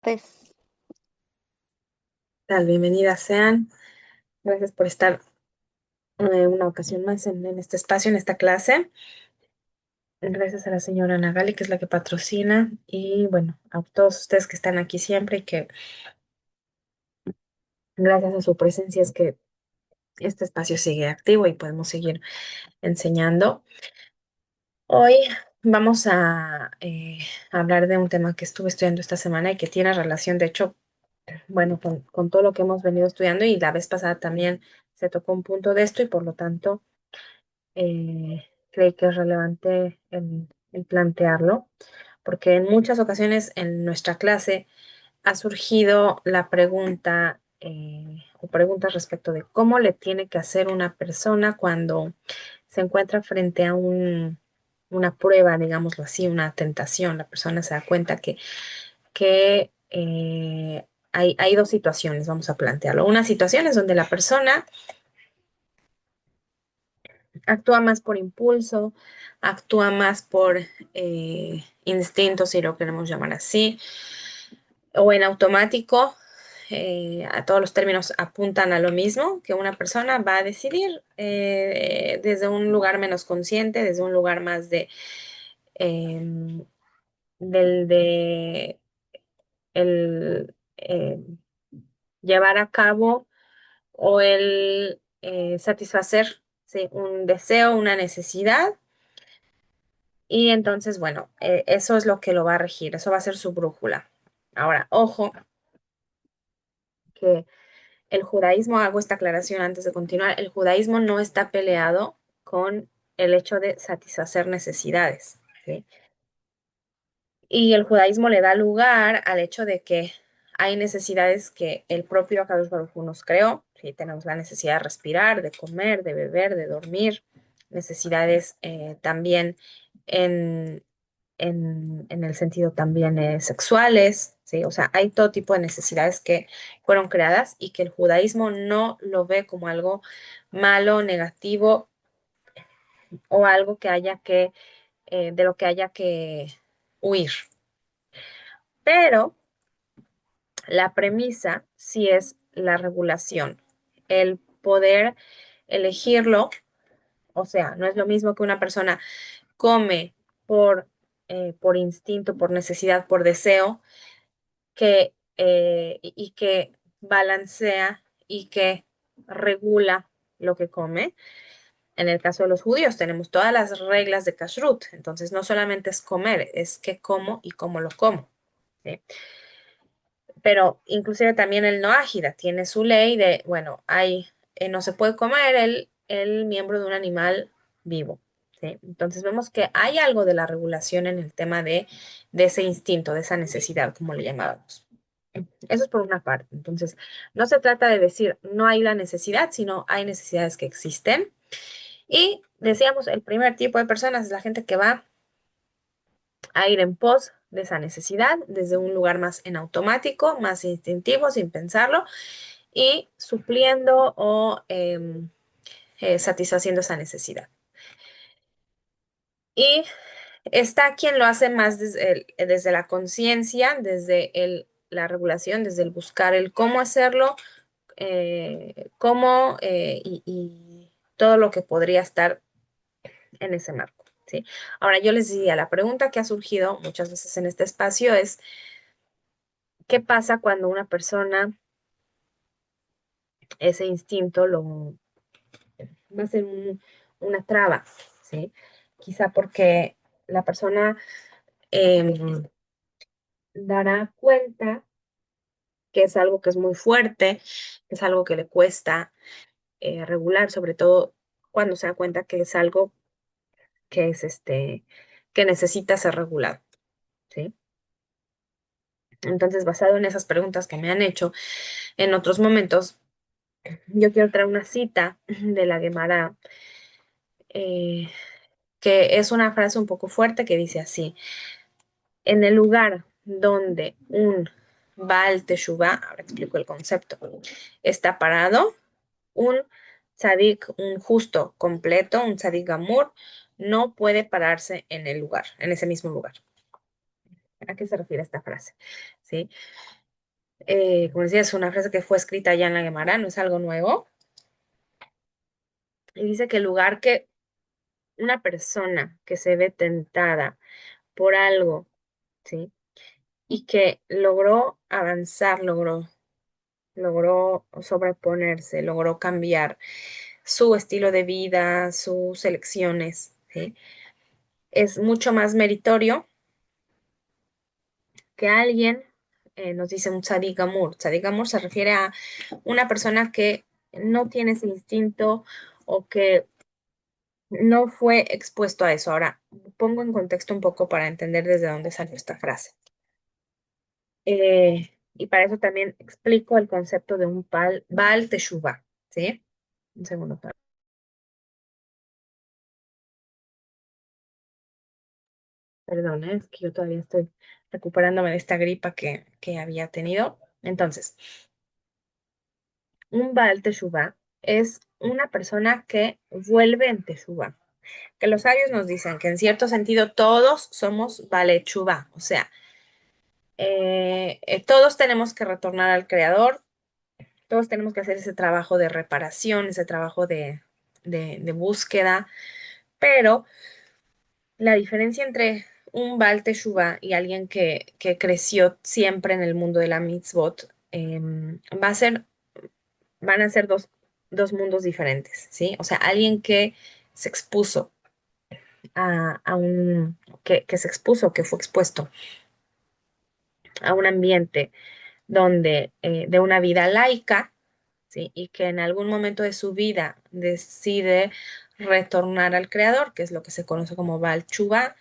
Pues, Bienvenidas sean. Gracias por estar una ocasión más en este espacio, en esta clase. Gracias a la señora Nagali, que es la que patrocina. Y bueno, a todos ustedes que están aquí siempre y que gracias a su presencia es que este espacio sigue activo y podemos seguir enseñando. Hoy vamos a hablar de un tema que estuve estudiando esta semana y que tiene relación, de hecho, bueno, con todo lo que hemos venido estudiando, y la vez pasada también se tocó un punto de esto y por lo tanto creí que es relevante el plantearlo, porque en muchas ocasiones en nuestra clase ha surgido la pregunta o preguntas respecto de cómo le tiene que hacer una persona cuando se encuentra frente a una prueba, digámoslo así, una tentación. La persona se da cuenta que hay dos situaciones, vamos a plantearlo. Una situación es donde la persona actúa más por impulso, actúa más por instinto, si lo queremos llamar así, o en automático. A todos los términos apuntan a lo mismo, que una persona va a decidir desde un lugar menos consciente, desde un lugar más em, de el llevar a cabo o el satisfacer, ¿sí?, un deseo, una necesidad. Y entonces, bueno, eso es lo que lo va a regir, eso va a ser su brújula. Ahora, ojo, que el judaísmo, hago esta aclaración antes de continuar, el judaísmo no está peleado con el hecho de satisfacer necesidades, ¿sí? Y el judaísmo le da lugar al hecho de que hay necesidades que el propio Akadosh Baruj Hu nos creó, ¿sí? Tenemos la necesidad de respirar, de comer, de beber, de dormir, necesidades también en, en el sentido también sexuales, ¿sí? O sea, hay todo tipo de necesidades que fueron creadas y que el judaísmo no lo ve como algo malo, negativo o algo que haya que, de lo que haya que huir. Pero la premisa sí es la regulación, el poder elegirlo. O sea, no es lo mismo que una persona come por, por instinto, por necesidad, por deseo, y que balancea y que regula lo que come. En el caso de los judíos tenemos todas las reglas de kashrut, entonces no solamente es comer, es qué como y cómo lo como, ¿sí? Pero inclusive también el no ágida tiene su ley de, bueno, no se puede comer el miembro de un animal vivo, ¿sí? Entonces vemos que hay algo de la regulación en el tema de ese instinto, de esa necesidad, como le llamábamos. Eso es por una parte. Entonces, no se trata de decir no hay la necesidad, sino hay necesidades que existen. Y decíamos, el primer tipo de personas es la gente que va a ir en pos de esa necesidad desde un lugar más en automático, más instintivo, sin pensarlo, y supliendo o satisfaciendo esa necesidad. Y está quien lo hace más desde la conciencia, desde la regulación, desde el buscar el cómo hacerlo, cómo y todo lo que podría estar en ese marco, ¿sí? Ahora yo les diría, la pregunta que ha surgido muchas veces en este espacio es, ¿qué pasa cuando una persona, ese instinto, lo va a ser una traba, ¿sí? Quizá porque la persona dará cuenta que es algo que es muy fuerte, que es algo que le cuesta regular, sobre todo cuando se da cuenta que es algo que es que necesita ser regulado, ¿sí? Entonces, basado en esas preguntas que me han hecho en otros momentos, yo quiero traer una cita de la Gemara, eh, que es una frase un poco fuerte que dice así: en el lugar donde un Baal Teshuvah, ahora explico el concepto, está parado, un tzadik, un justo completo, un tzadik gamur, no puede pararse en el lugar, en ese mismo lugar. ¿A qué se refiere esta frase? ¿sí? Como decía, es una frase que fue escrita ya en la Gemara, no es algo nuevo. Y dice que el lugar que una persona que se ve tentada por algo, ¿sí? Y que logró avanzar, logró sobreponerse, logró cambiar su estilo de vida, sus elecciones, ¿sí? Es mucho más meritorio que alguien, nos dice un tzadik gamur. Tzadik gamur se refiere a una persona que no tiene ese instinto o que no fue expuesto a eso. Ahora, pongo en contexto un poco para entender desde dónde salió esta frase. Y para eso también explico el concepto de un Baal Teshuvah, ¿sí? Un segundo. Perdón, es que yo todavía estoy recuperándome de esta gripa que había tenido. Entonces, un Baal Teshuvah es una persona que vuelve en Teshuvah. Que los sabios nos dicen que en cierto sentido todos somos Baal Teshuvah, o sea, todos tenemos que retornar al Creador, todos tenemos que hacer ese trabajo de reparación, ese trabajo de búsqueda, pero la diferencia entre un Baal Teshuvah y alguien que creció siempre en el mundo de la mitzvot, va a ser, van a ser dos mundos diferentes, ¿sí? O sea, alguien que se expuso a un, que se expuso, que fue expuesto a un ambiente donde, de una vida laica, ¿sí? Y que en algún momento de su vida decide retornar al Creador, que es lo que se conoce como Baal Teshuvah.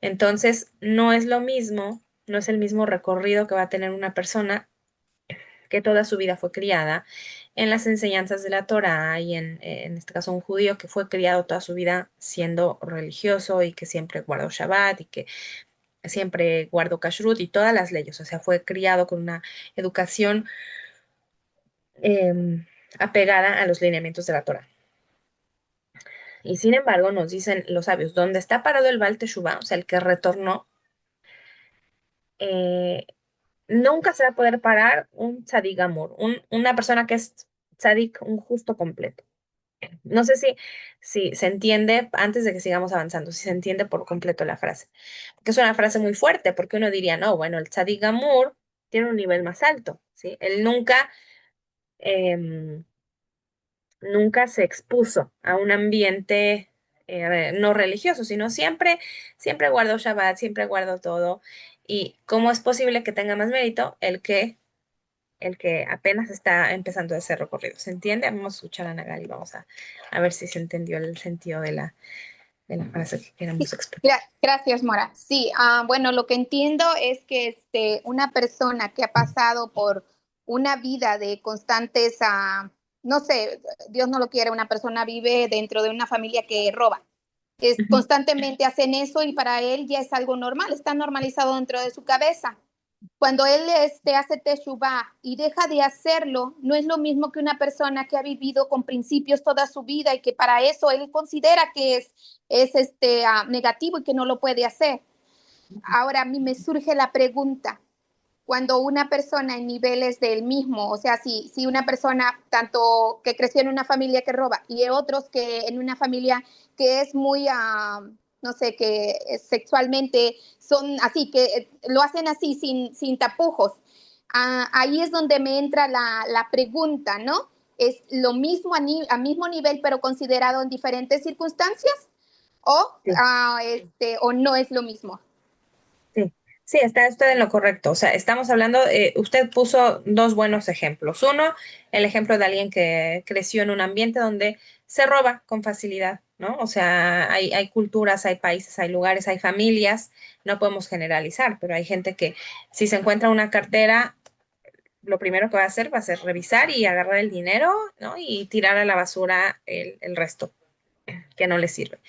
Entonces, no es lo mismo, no es el mismo recorrido que va a tener una persona que toda su vida fue criada en las enseñanzas de la Torá y en este caso un judío que fue criado toda su vida siendo religioso y que siempre guardó Shabbat y que siempre guardó Kashrut y todas las leyes, o sea, fue criado con una educación, apegada a los lineamientos de la Torá. Y sin embargo, nos dicen los sabios, ¿dónde está parado el Baal Teshuvah? O sea, el que retornó, eh, nunca se va a poder parar un tzadik amor, una persona que es tzadik, un justo completo. No sé si se entiende, antes de que sigamos avanzando, si se entiende por completo la frase. Porque es una frase muy fuerte, porque uno diría, no, bueno, el tzadik amor tiene un nivel más alto, ¿sí? Él em, nunca se expuso a un ambiente, no religioso, sino siempre guardó Shabbat, siempre guardó todo. ¿Y cómo es posible que tenga más mérito el que apenas está empezando ese recorrido? ¿Se entiende? Vamos a escuchar a Nagal y vamos a ver si se entendió el sentido de la frase que queremos Sí, explicar. gracias, Mora. Sí, bueno, lo que entiendo es que una persona que ha pasado por una vida de constantes, no sé, Dios no lo quiere, una persona vive dentro de una familia que roba. Ujú. Constantemente hacen eso y para él ya es algo normal, está normalizado dentro de su cabeza. Cuando él hace teshuvah y deja de hacerlo, no es lo mismo que una persona que ha vivido con principios toda su vida y que para eso él considera que es negativo y que no lo puede hacer. Ahora a mí me surge la pregunta, cuando una persona en niveles del mismo, o sea, si una persona tanto que creció en una familia que roba y otros que en una familia que es muy, no sé, que sexualmente son así, que lo hacen así, sin tapujos, ahí es donde me entra la pregunta, ¿no? ¿Es lo mismo a mismo nivel, pero considerado en diferentes circunstancias? ¿O, Sí. o no es lo mismo? Sí, sí, está usted en lo correcto. O sea, estamos hablando, usted puso dos buenos ejemplos. Uno, el ejemplo de alguien que creció en un ambiente donde se roba con facilidad, ¿no? O sea, hay culturas, hay países, hay lugares, hay familias, no podemos generalizar, pero hay gente que si se encuentra una cartera, lo primero que va a hacer va a ser revisar y agarrar el dinero, ¿no? Y tirar a la basura el resto que no le sirve.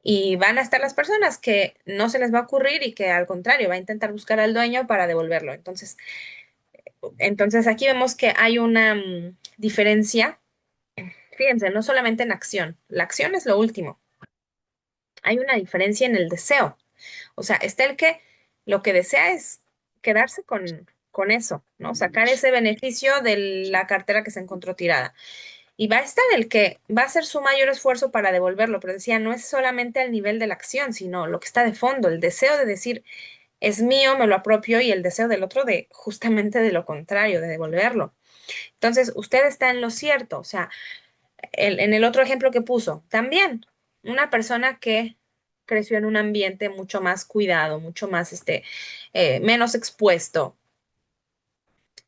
Y van a estar las personas que no se les va a ocurrir y que al contrario va a intentar buscar al dueño para devolverlo. Entonces aquí vemos que hay una, diferencia. Fíjense, no solamente en acción. La acción es lo último. Hay una diferencia en el deseo. O sea, está el que lo que desea es quedarse con eso, ¿no? Sacar ese beneficio de la cartera que se encontró tirada. Y va a estar el que va a hacer su mayor esfuerzo para devolverlo, pero decía, no es solamente al nivel de la acción, sino lo que está de fondo, el deseo de decir, es mío, me lo apropio, y el deseo del otro de justamente de lo contrario, de devolverlo. Entonces, usted está en lo cierto, o sea, en el otro ejemplo que puso, también una persona que creció en un ambiente mucho más cuidado, mucho más, menos expuesto,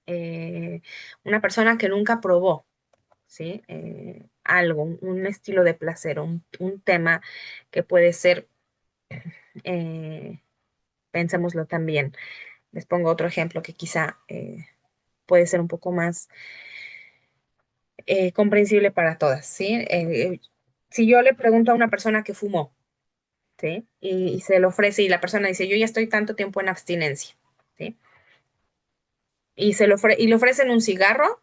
eh, una persona que nunca probó, ¿sí? Algo, un estilo de placer, un tema que puede ser, eh, pensémoslo también. Les pongo otro ejemplo que quizá puede ser un poco más comprensible para todas, ¿sí? Si yo le pregunto a una persona que fumó, ¿sí? Y se le ofrece y la persona dice, yo ya estoy tanto tiempo en abstinencia, ¿sí? Y le ofrecen un cigarro,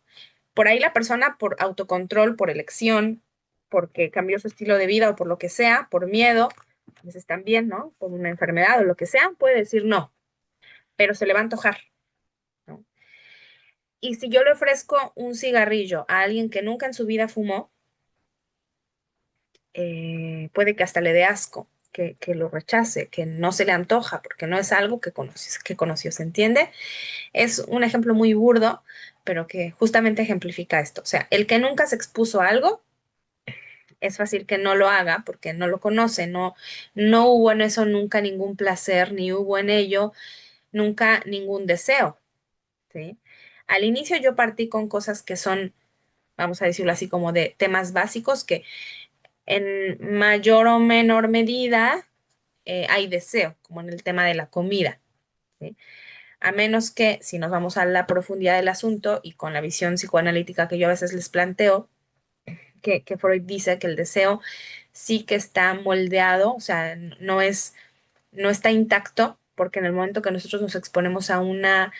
por ahí la persona por autocontrol, por elección, porque cambió su estilo de vida o por lo que sea, por miedo, a veces también, ¿no? Por una enfermedad o lo que sea, puede decir no, pero se le va a antojar, ¿no? Y si yo le ofrezco un cigarrillo a alguien que nunca en su vida fumó, puede que hasta le dé asco, que lo rechace, que no se le antoja, porque no es algo que conoció, ¿se entiende? Es un ejemplo muy burdo, pero que justamente ejemplifica esto. O sea, el que nunca se expuso a algo, es fácil que no lo haga porque no lo conoce, no hubo en eso nunca ningún placer, ni hubo en ello nunca ningún deseo, ¿sí? Al inicio yo partí con cosas que son, vamos a decirlo así, como de temas básicos que en mayor o menor medida hay deseo, como en el tema de la comida, ¿sí? A menos que, si nos vamos a la profundidad del asunto y con la visión psicoanalítica que yo a veces les planteo, que Freud dice que el deseo sí que está moldeado, o sea, no está intacto, porque en el momento que nosotros nos exponemos a una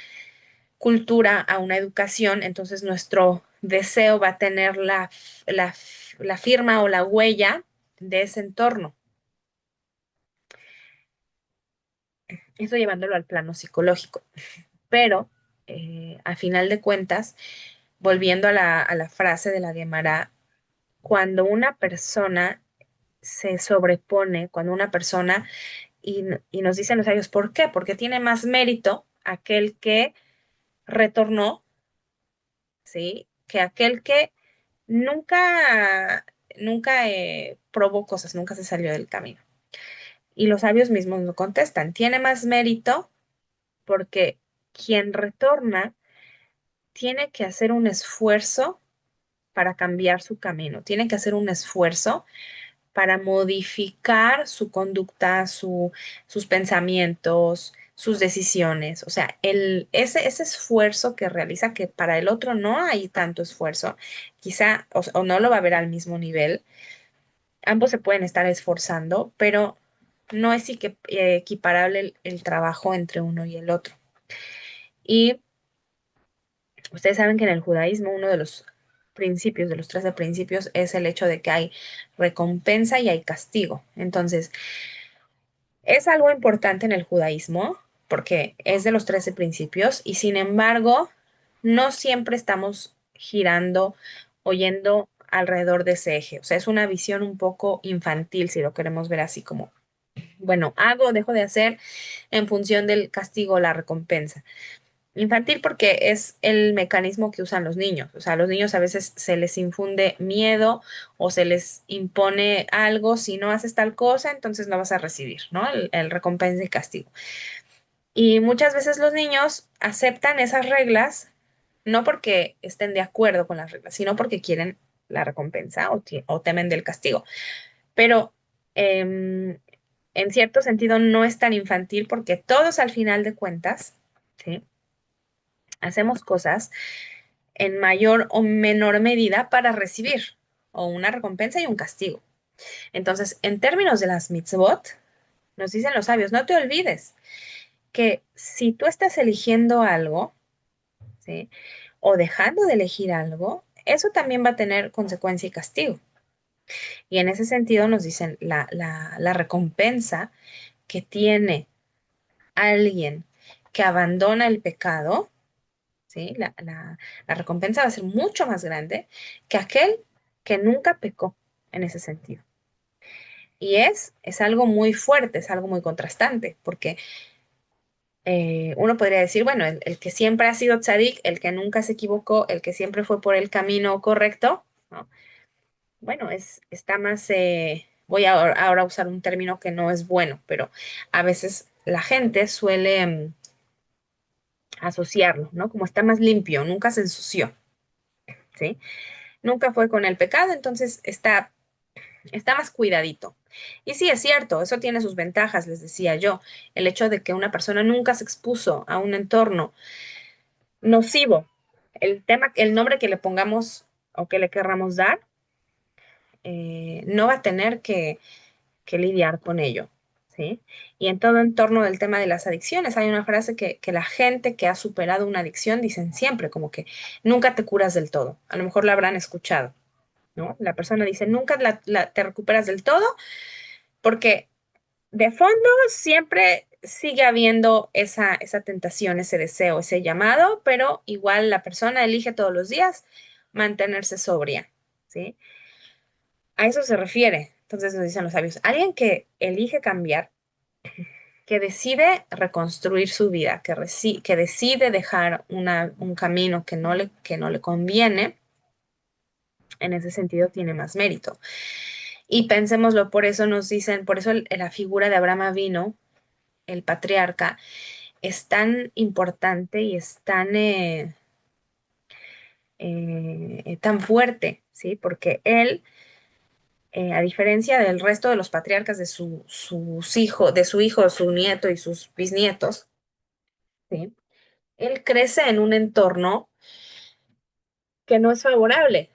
cultura, a una educación, entonces nuestro deseo va a tener la, la firma o la huella de ese entorno. Eso llevándolo al plano psicológico. Pero, a final de cuentas, volviendo a la frase de la Guemara, cuando una persona se sobrepone, cuando una persona, y nos dicen los sabios, ¿por qué? Porque tiene más mérito aquel que retornó, ¿sí? Que aquel que nunca probó cosas, nunca se salió del camino. Y los sabios mismos lo contestan, tiene más mérito porque quien retorna tiene que hacer un esfuerzo para cambiar su camino, tiene que hacer un esfuerzo para modificar su conducta, sus pensamientos, sus decisiones. O sea, ese esfuerzo que realiza, que para el otro no hay tanto esfuerzo, quizá o no lo va a ver al mismo nivel, ambos se pueden estar esforzando, pero no es equiparable el trabajo entre uno y el otro. Y ustedes saben que en el judaísmo uno de los principios, de los 13 principios, es el hecho de que hay recompensa y hay castigo. Entonces, es algo importante en el judaísmo porque es de los 13 principios y sin embargo, no siempre estamos girando o yendo alrededor de ese eje. O sea, es una visión un poco infantil, si lo queremos ver así como, bueno, hago, dejo de hacer en función del castigo o la recompensa. Infantil porque es el mecanismo que usan los niños. O sea, a los niños a veces se les infunde miedo o se les impone algo, si no haces tal cosa, entonces no vas a recibir, ¿no? El recompensa y castigo. Y muchas veces los niños aceptan esas reglas no porque estén de acuerdo con las reglas, sino porque quieren la recompensa o temen del castigo. Pero em, en cierto sentido no es tan infantil porque todos al final de cuentas, ¿sí? Hacemos cosas en mayor o menor medida para recibir o una recompensa y un castigo. Entonces, en términos de las mitzvot, nos dicen los sabios, no te olvides que si tú estás eligiendo algo, ¿sí? O dejando de elegir algo, eso también va a tener consecuencia y castigo. Y en ese sentido nos dicen la recompensa que tiene alguien que abandona el pecado, ¿sí? La recompensa va a ser mucho más grande que aquel que nunca pecó en ese sentido. Y es algo muy fuerte, es algo muy contrastante, porque uno podría decir, bueno, el que siempre ha sido tzadik, el que nunca se equivocó, el que siempre fue por el camino correcto, ¿no? Bueno, está más, voy ahora a usar un término que no es bueno, pero a veces la gente suele asociarlo, ¿no? Como está más limpio, nunca se ensució, ¿sí? Nunca fue con el pecado, entonces está más cuidadito. Y sí, es cierto, eso tiene sus ventajas, les decía yo, el hecho de que una persona nunca se expuso a un entorno nocivo, el tema, el nombre que le pongamos o que le querramos dar, no va a tener que lidiar con ello, ¿sí? Y en todo entorno del tema de las adicciones, hay una frase que la gente que ha superado una adicción dicen siempre, como que nunca te curas del todo. A lo mejor la habrán escuchado, ¿no? La persona dice, nunca te recuperas del todo porque de fondo siempre sigue habiendo esa tentación, ese deseo, ese llamado, pero igual la persona elige todos los días mantenerse sobria, ¿sí? A eso se refiere. Entonces nos dicen los sabios, alguien que elige cambiar, que decide reconstruir su vida, que decide dejar un camino que no le conviene, en ese sentido tiene más mérito. Y pensémoslo, por eso nos dicen, por eso la figura de Abraham Avino, el patriarca, es tan importante y es tan fuerte, ¿sí? Porque él, a diferencia del resto de los patriarcas de sus hijos, de su hijo, su nieto y sus bisnietos, ¿sí? Él crece en un entorno que no es favorable.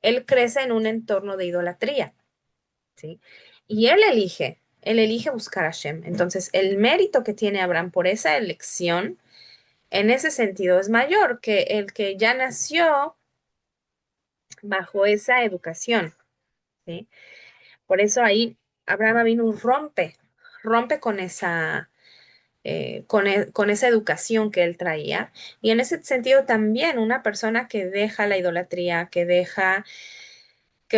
Él crece en un entorno de idolatría, ¿sí? Y él elige buscar a Hashem. Entonces, el mérito que tiene Abraham por esa elección, en ese sentido, es mayor que el que ya nació bajo esa educación, ¿sí? Por eso ahí Abraham vino rompe con con esa educación que él traía. Y en ese sentido también una persona que deja la idolatría, que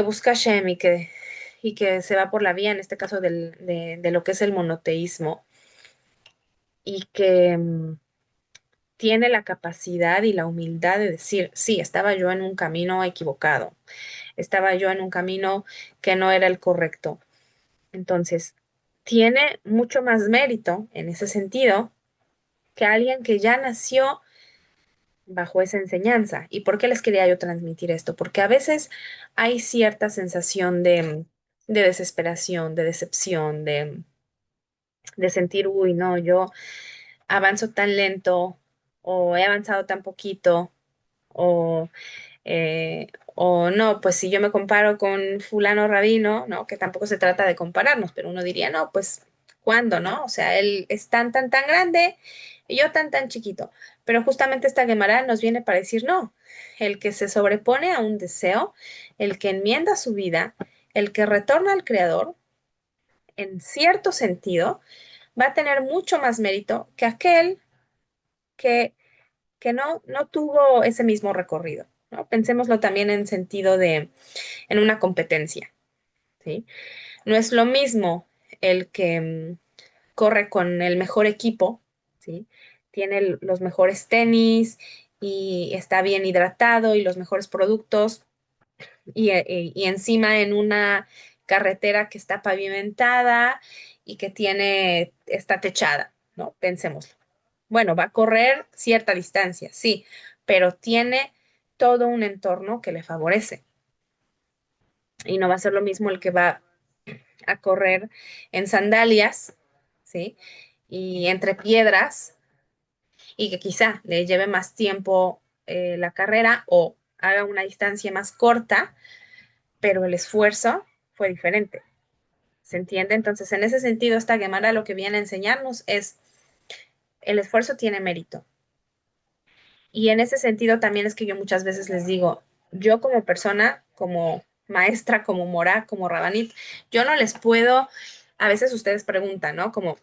busca Shem y que se va por la vía, en este caso de lo que es el monoteísmo, y que tiene la capacidad y la humildad de decir, sí, estaba yo en un camino equivocado, estaba yo en un camino que no era el correcto. Entonces, tiene mucho más mérito en ese sentido que alguien que ya nació bajo esa enseñanza. ¿Y por qué les quería yo transmitir esto? Porque a veces hay cierta sensación de desesperación, de decepción, de sentir, uy, no, yo avanzo tan lento o he avanzado tan poquito o, o no, pues si yo me comparo con fulano rabino, ¿no? Que tampoco se trata de compararnos, pero uno diría, no, pues, ¿cuándo, no? O sea, él es tan grande y yo tan chiquito. Pero justamente esta Gemara nos viene para decir, no, el que se sobrepone a un deseo, el que enmienda su vida, el que retorna al Creador, en cierto sentido, va a tener mucho más mérito que aquel que, que no tuvo ese mismo recorrido, ¿no? Pensémoslo también en sentido en una competencia, ¿sí? No es lo mismo el que corre con el mejor equipo, ¿sí? Tiene los mejores tenis y está bien hidratado y los mejores productos y encima en una carretera que está pavimentada y que está techada, ¿no? Pensémoslo. Bueno, va a correr cierta distancia, sí, pero tiene todo un entorno que le favorece. Y no va a ser lo mismo el que va a correr en sandalias, ¿sí? Y entre piedras, y que quizá le lleve más tiempo la carrera o haga una distancia más corta, pero el esfuerzo fue diferente. ¿Se entiende? Entonces, en ese sentido, esta Gemara lo que viene a enseñarnos es el esfuerzo tiene mérito. Y en ese sentido también es que yo muchas veces les digo, yo como persona, como maestra, como morá, como rabanit, yo no les puedo, a veces ustedes preguntan, ¿no? Como,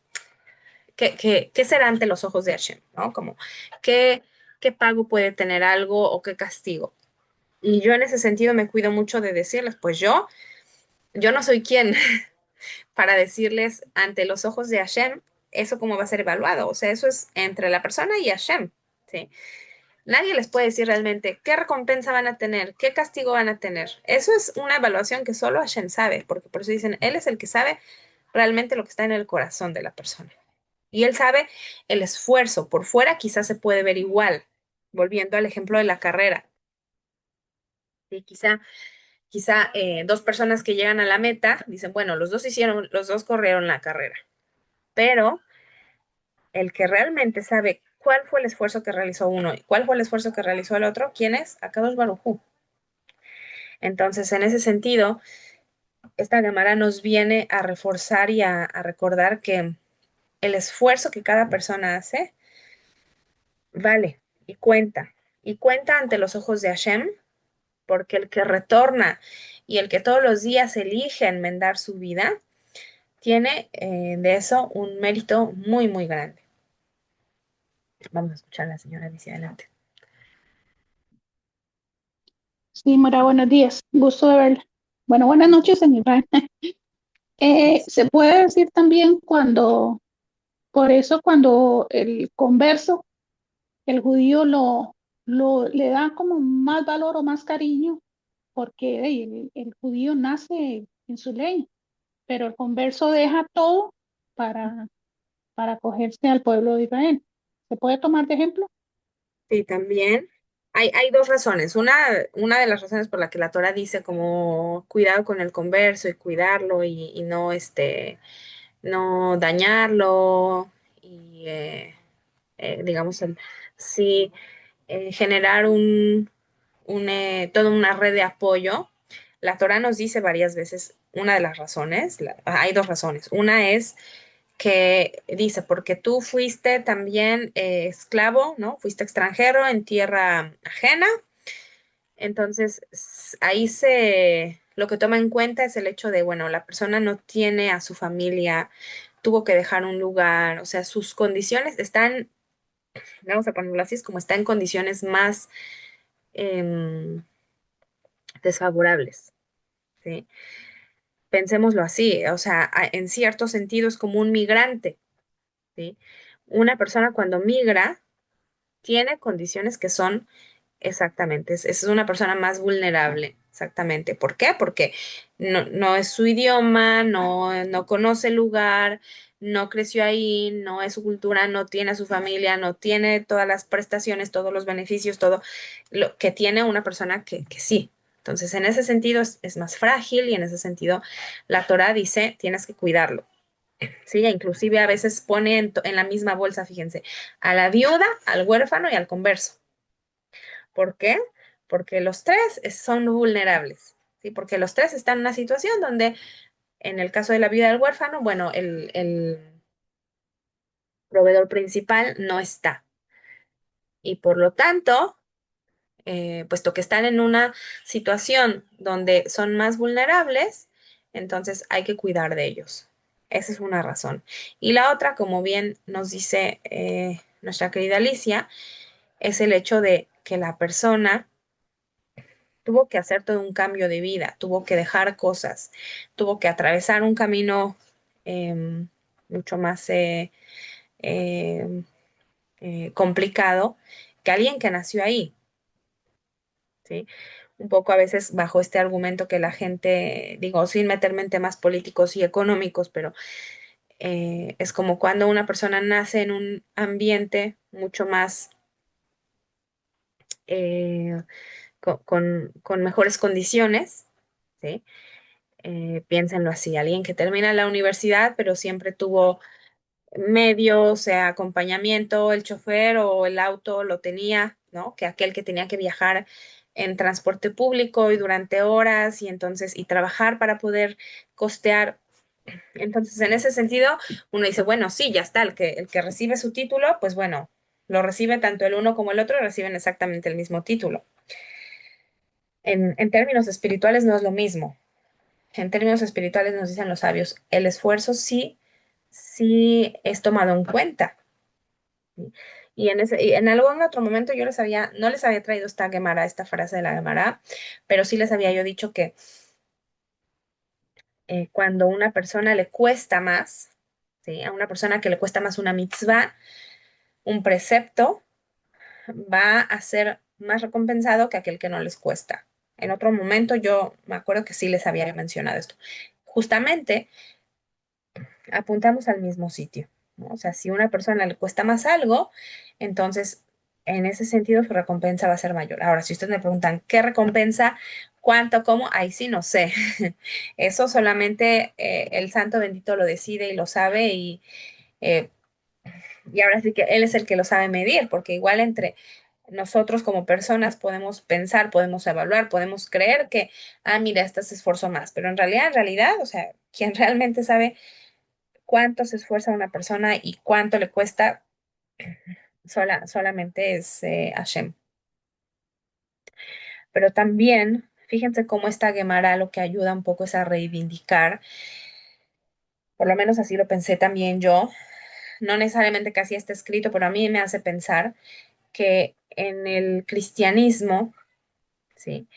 qué será ante los ojos de Hashem, ¿no? Como, ¿qué, qué pago puede tener algo o qué castigo? Y yo en ese sentido me cuido mucho de decirles, pues yo no soy quien para decirles ante los ojos de Hashem eso cómo va a ser evaluado. O sea, eso es entre la persona y Hashem, ¿sí? Nadie les puede decir realmente qué recompensa van a tener, qué castigo van a tener. Eso es una evaluación que solo Hashem sabe, porque por eso dicen, Él es el que sabe realmente lo que está en el corazón de la persona. Y Él sabe el esfuerzo. Por fuera quizás se puede ver igual. Volviendo al ejemplo de la carrera. ¿Sí? Quizá dos personas que llegan a la meta dicen, bueno, los dos corrieron la carrera, pero el que realmente sabe cuál fue el esfuerzo que realizó uno y cuál fue el esfuerzo que realizó el otro, ¿quién es? Akadosh Baruj Hu. Entonces, en ese sentido, esta Gemara nos viene a reforzar y a recordar que el esfuerzo que cada persona hace vale y cuenta ante los ojos de Hashem, porque el que retorna y el que todos los días elige enmendar su vida, tiene de eso un mérito muy, muy grande. Vamos a escuchar a la señora Alicia adelante. Sí, Mara, buenos días. Gusto de verla. Bueno, buenas noches en Israel. Se puede decir también por eso cuando el converso, el judío le da como más valor o más cariño, porque el judío nace en su ley, pero el converso deja todo para, para acogerse al pueblo de Israel. ¿Se puede tomar de ejemplo? Sí, también. Hay dos razones. Una de las razones por la que la Torah dice como cuidado con el converso y cuidarlo y no, no dañarlo y, digamos, sí, generar toda una red de apoyo. La Torah nos dice varias veces una de las razones, hay dos razones. Una es que dice, porque tú fuiste también esclavo, ¿no? Fuiste extranjero en tierra ajena. Entonces, lo que toma en cuenta es el hecho de, bueno, la persona no tiene a su familia, tuvo que dejar un lugar, o sea, sus condiciones están, vamos a ponerlo así, es como está en condiciones más em, desfavorables, ¿sí? Pensémoslo así, o sea, en cierto sentido es como un migrante, ¿sí? Una persona cuando migra tiene condiciones que son exactamente, es una persona más vulnerable, exactamente. ¿Por qué? Porque no es su idioma, no conoce el lugar, no creció ahí, no es su cultura, no tiene a su familia, no tiene todas las prestaciones, todos los beneficios, todo lo que tiene una persona que sí. Entonces, en ese sentido es más frágil y en ese sentido la Torah dice, tienes que cuidarlo. Sí, inclusive a veces pone en la misma bolsa, fíjense, a la viuda, al huérfano y al converso. ¿Por qué? Porque los tres son vulnerables, ¿sí? Porque los tres están en una situación donde, en el caso de la viuda del huérfano, bueno, el proveedor principal no está. Y por lo tanto, puesto que están en una situación donde son más vulnerables, entonces hay que cuidar de ellos. Esa es una razón. Y la otra, como bien nos dice nuestra querida Alicia, es el hecho de que la persona tuvo que hacer todo un cambio de vida, tuvo que dejar cosas, tuvo que atravesar un camino mucho más em, complicado que alguien que nació ahí, ¿sí? Un poco a veces bajo este argumento que la gente, digo, sin meterme en temas políticos y económicos, pero es como cuando una persona nace en un ambiente mucho más eh, con mejores condiciones, ¿sí? Piénsenlo así, alguien que termina la universidad, pero siempre tuvo medios, acompañamiento, el chofer o el auto lo tenía, ¿no? Que aquel que tenía que viajar en transporte público y durante horas y entonces y trabajar para poder costear. Entonces, en ese sentido, uno dice, bueno, sí, ya está, el que recibe su título, pues bueno, lo recibe tanto el uno como el otro, reciben exactamente el mismo título. En términos espirituales no es lo mismo. En términos espirituales nos dicen los sabios, el esfuerzo sí sí es tomado en cuenta. ¿Sí? Y en algún otro momento no les había traído esta Gemara, esta frase de la Gemara, pero sí les había yo dicho que cuando a una persona le cuesta más, ¿sí? A una persona que le cuesta más una mitzvah, un precepto, va a ser más recompensado que aquel que no les cuesta. En otro momento yo me acuerdo que sí les había mencionado esto. Justamente apuntamos al mismo sitio, ¿no? O sea, si a una persona le cuesta más algo, entonces en ese sentido su recompensa va a ser mayor. Ahora, si ustedes me preguntan qué recompensa, cuánto, cómo, ahí sí no sé. Eso solamente el santo bendito lo decide y lo sabe eh, y ahora sí que él es el que lo sabe medir, porque igual entre nosotros como personas podemos pensar, podemos evaluar, podemos creer que, mira, este se esforzó más, pero en realidad, o sea, quien realmente sabe cuánto se esfuerza una persona y cuánto le cuesta, solamente es Hashem. Pero también, fíjense cómo esta Gemara lo que ayuda un poco es a reivindicar, por lo menos así lo pensé también yo, no necesariamente que así está escrito, pero a mí me hace pensar que en el cristianismo, ¿sí?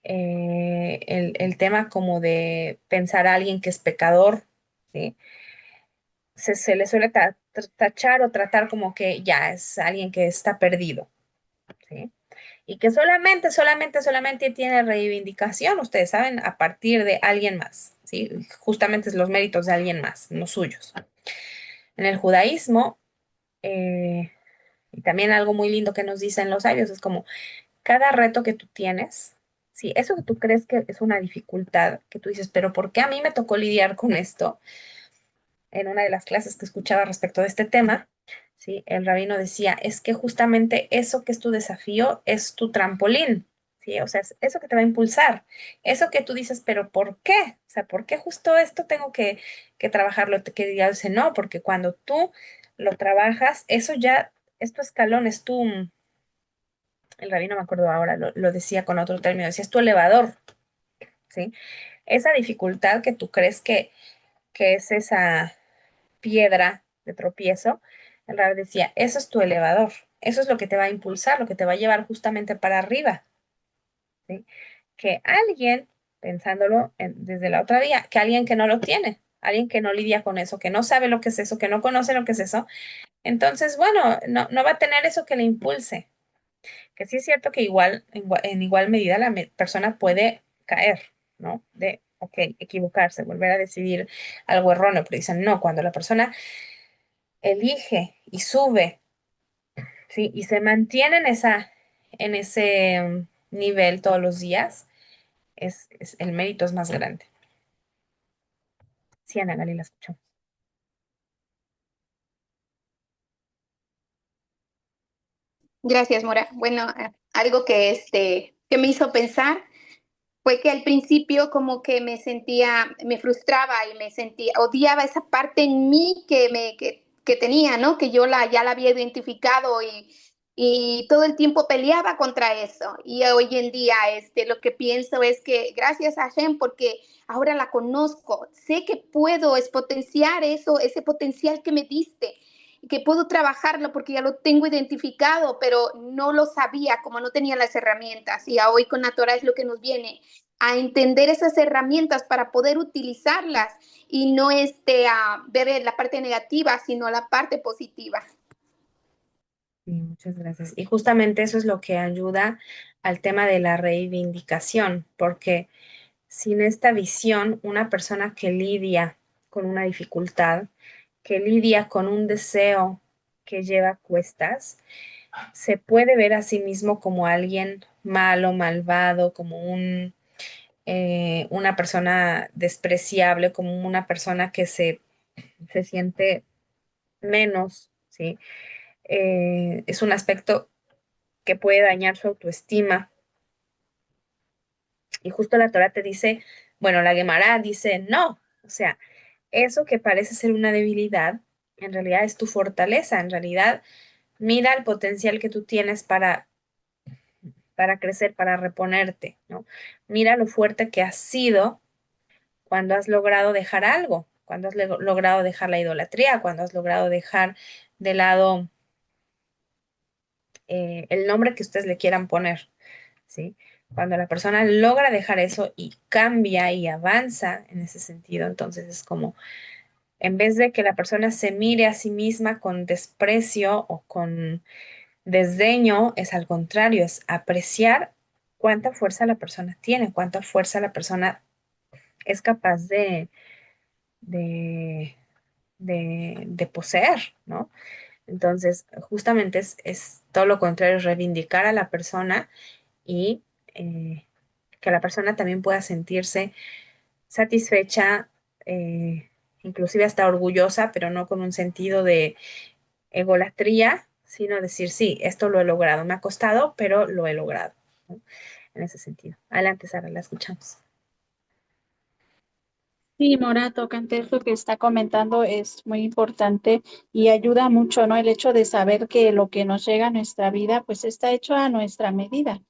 El tema como de pensar a alguien que es pecador, ¿sí? Se le suele tachar o tratar como que ya es alguien que está perdido, ¿sí? Y que solamente tiene reivindicación, ustedes saben, a partir de alguien más, ¿sí? Justamente es los méritos de alguien más, no suyos. En el judaísmo, y también algo muy lindo que nos dicen los sabios, es como cada reto que tú tienes, sí, eso que tú crees que es una dificultad, que tú dices, pero ¿por qué a mí me tocó lidiar con esto? En una de las clases que escuchaba respecto de este tema, sí, el rabino decía, es que justamente eso que es tu desafío es tu trampolín, sí, o sea, es eso que te va a impulsar, eso que tú dices, pero ¿por qué? O sea, ¿por qué justo esto tengo que trabajarlo? Que dice, no, porque cuando tú lo trabajas, eso ya, es tu escalón, es tu el rabino me acuerdo ahora, lo decía con otro término, decía, es tu elevador, ¿sí? Esa dificultad que tú crees que es esa piedra de tropiezo, el rabino decía, eso es tu elevador, eso es lo que te va a impulsar, lo que te va a llevar justamente para arriba, ¿sí? Que alguien, pensándolo desde la otra vía, que alguien que no lo tiene, alguien que no lidia con eso, que no sabe lo que es eso, que no conoce lo que es eso, entonces, bueno, no va a tener eso que le impulse. Que sí es cierto que en igual medida la persona puede caer, ¿no? Ok, equivocarse, volver a decidir algo erróneo, pero dicen, no, cuando la persona elige y sube, ¿sí? Y se mantiene en ese nivel todos los días, el mérito es más grande. Sí, Ana Gali, la escuchamos. Gracias, Mora. Bueno, algo que me hizo pensar fue que al principio como que me sentía, me frustraba y me sentía, odiaba esa parte en mí que tenía, ¿no? Que yo ya la había identificado y todo el tiempo peleaba contra eso. Y hoy en día lo que pienso es que gracias a Hashem porque ahora la conozco, sé que puedo expotenciar eso, ese potencial que me diste que puedo trabajarlo porque ya lo tengo identificado, pero no lo sabía como no tenía las herramientas. Y hoy con la Torah es lo que nos viene a entender esas herramientas para poder utilizarlas y no a ver la parte negativa, sino la parte positiva. Sí, muchas gracias. Y justamente eso es lo que ayuda al tema de la reivindicación, porque sin esta visión, una persona que lidia con una dificultad, que lidia con un deseo que lleva a cuestas, se puede ver a sí mismo como alguien malo, malvado, como una persona despreciable, como una persona que se siente menos, ¿sí? Es un aspecto que puede dañar su autoestima. Y justo la Torah te dice, bueno, la Gemara dice, no, o sea, eso que parece ser una debilidad, en realidad es tu fortaleza, en realidad mira el potencial que tú tienes para crecer, para reponerte, ¿no? Mira lo fuerte que has sido cuando has logrado dejar algo, cuando has logrado dejar la idolatría, cuando has logrado dejar de lado el nombre que ustedes le quieran poner, ¿sí? Cuando la persona logra dejar eso y cambia y avanza en ese sentido, entonces es como, en vez de que la persona se mire a sí misma con desprecio o con desdeño, es al contrario, es apreciar cuánta fuerza la persona tiene, cuánta fuerza la persona es capaz de, de poseer, ¿no? Entonces, justamente es todo lo contrario, es reivindicar a la persona y que la persona también pueda sentirse satisfecha, eh, inclusive hasta orgullosa, pero no con un sentido de egolatría, sino decir, sí, esto lo he logrado, me ha costado, pero lo he logrado, ¿no? En ese sentido. Adelante, Sara, la escuchamos. Sí, Mora, tocante esto que está comentando es muy importante y ayuda mucho, ¿no? El hecho de saber que lo que nos llega a nuestra vida, pues está hecho a nuestra medida,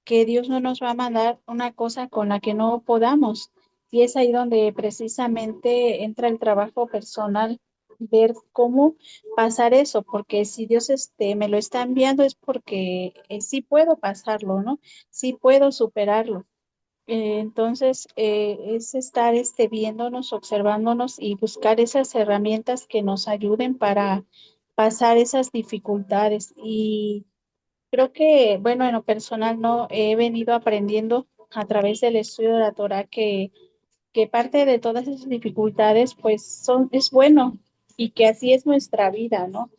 que Dios no nos va a mandar una cosa con la que no podamos. Y es ahí donde precisamente entra el trabajo personal, ver cómo pasar eso, porque si Dios me lo está enviando es porque sí puedo pasarlo, ¿no? Sí puedo superarlo. Entonces, es estar viéndonos, observándonos y buscar esas herramientas que nos ayuden para pasar esas dificultades. Y creo que, bueno, en lo personal no he venido aprendiendo a través del estudio de la Torah que parte de todas esas dificultades, pues es bueno y que así es nuestra vida, ¿no?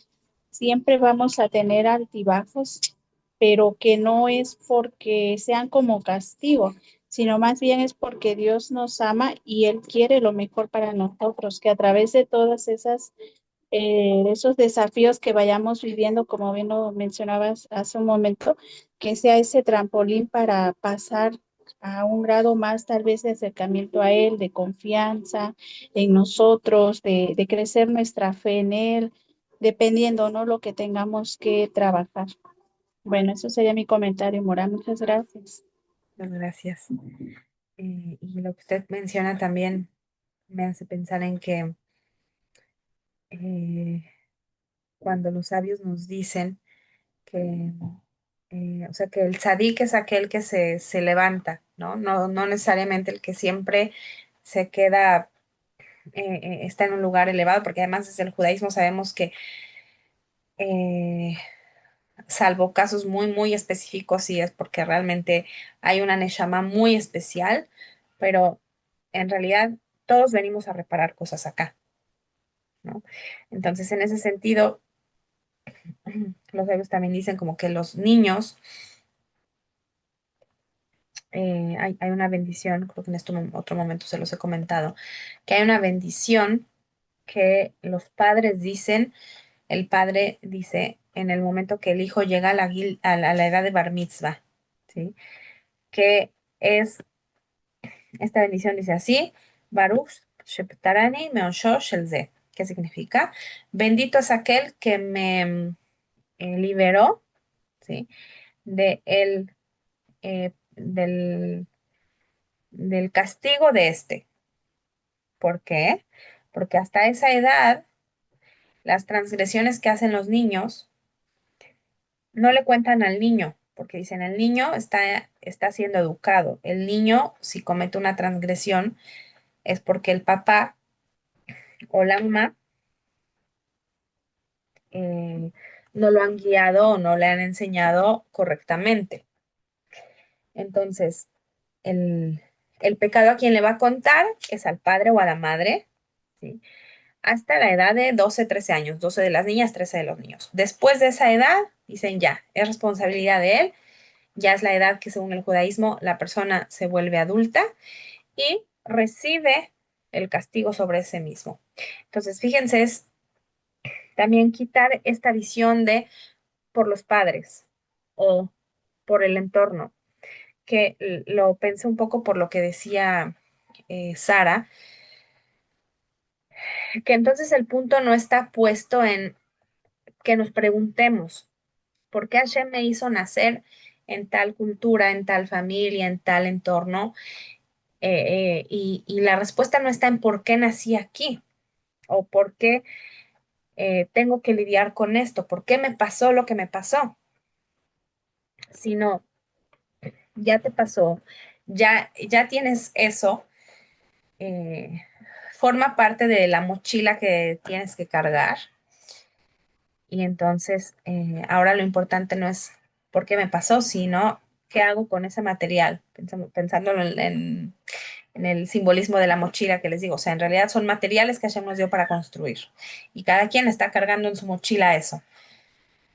Siempre vamos a tener altibajos, pero que no es porque sean como castigo, sino más bien es porque Dios nos ama y Él quiere lo mejor para nosotros, que a través de todas esas esos desafíos que vayamos viviendo, como bien lo mencionabas hace un momento, que sea ese trampolín para pasar a un grado más tal vez de acercamiento a Él, de confianza en nosotros, de crecer nuestra fe en Él, dependiendo, ¿no? Lo que tengamos que trabajar. Bueno, eso sería mi comentario, Mora. Muchas gracias. Muchas gracias. Y lo que usted menciona también me hace pensar en que eh, cuando los sabios nos dicen que, o sea, que el tzadik es aquel que se levanta, ¿no? No, no necesariamente el que siempre se queda, está en un lugar elevado, porque además desde el judaísmo sabemos que, eh, salvo casos muy, muy específicos, sí es porque realmente hay una neshama muy especial, pero en realidad todos venimos a reparar cosas acá, ¿no? Entonces, en ese sentido, los sabios también dicen como que los niños, hay una bendición, creo que en este otro momento se los he comentado, que hay una bendición que los padres dicen, el padre dice en el momento que el hijo llega a la edad de bar mitzvah, ¿sí? Que es, esta bendición dice así, Baruch Sheptarani Meosho Shelze, que significa, bendito es aquel que me liberó, ¿sí? De del castigo de este. ¿Por qué? Porque hasta esa edad, las transgresiones que hacen los niños no le cuentan al niño, porque dicen, el niño está siendo educado. El niño, si comete una transgresión, es porque el papá o la mamá eh, no lo han guiado o no le han enseñado correctamente. Entonces, el, el pecado a quien le va a contar es al padre o a la madre, ¿sí? Hasta la edad de 12, 13 años, 12 de las niñas, 13 de los niños. Después de esa edad, dicen ya, es responsabilidad de él, ya es la edad que según el judaísmo la persona se vuelve adulta y recibe el castigo sobre ese mismo. Entonces, fíjense, es también quitar esta visión de por los padres o por el entorno, que lo pensé un poco por lo que decía Sara, que entonces el punto no está puesto en que nos preguntemos, ¿por qué Hashem me hizo nacer en tal cultura, en tal familia, en tal entorno? Y la respuesta no está en por qué nací aquí, o por qué tengo que lidiar con esto, por qué me pasó lo que me pasó, sino ya te pasó, ya tienes eso, eh, forma parte de la mochila que tienes que cargar. Y entonces, ahora lo importante no es por qué me pasó, sino qué hago con ese material, pensándolo en el simbolismo de la mochila que les digo. O sea, en realidad son materiales que Hashem nos dio para construir. Y cada quien está cargando en su mochila eso.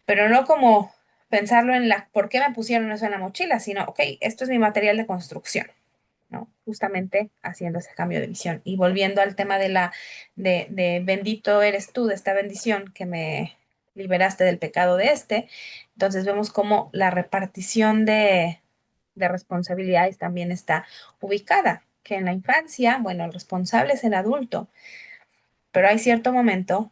Pero no como pensarlo en la, ¿por qué me pusieron eso en la mochila? Sino, ok, esto es mi material de construcción. ¿No? Justamente haciendo ese cambio de visión. Y volviendo al tema de bendito eres tú, de esta bendición que me liberaste del pecado de este, entonces vemos cómo la repartición de responsabilidades también está ubicada, que en la infancia, bueno, el responsable es el adulto, pero hay cierto momento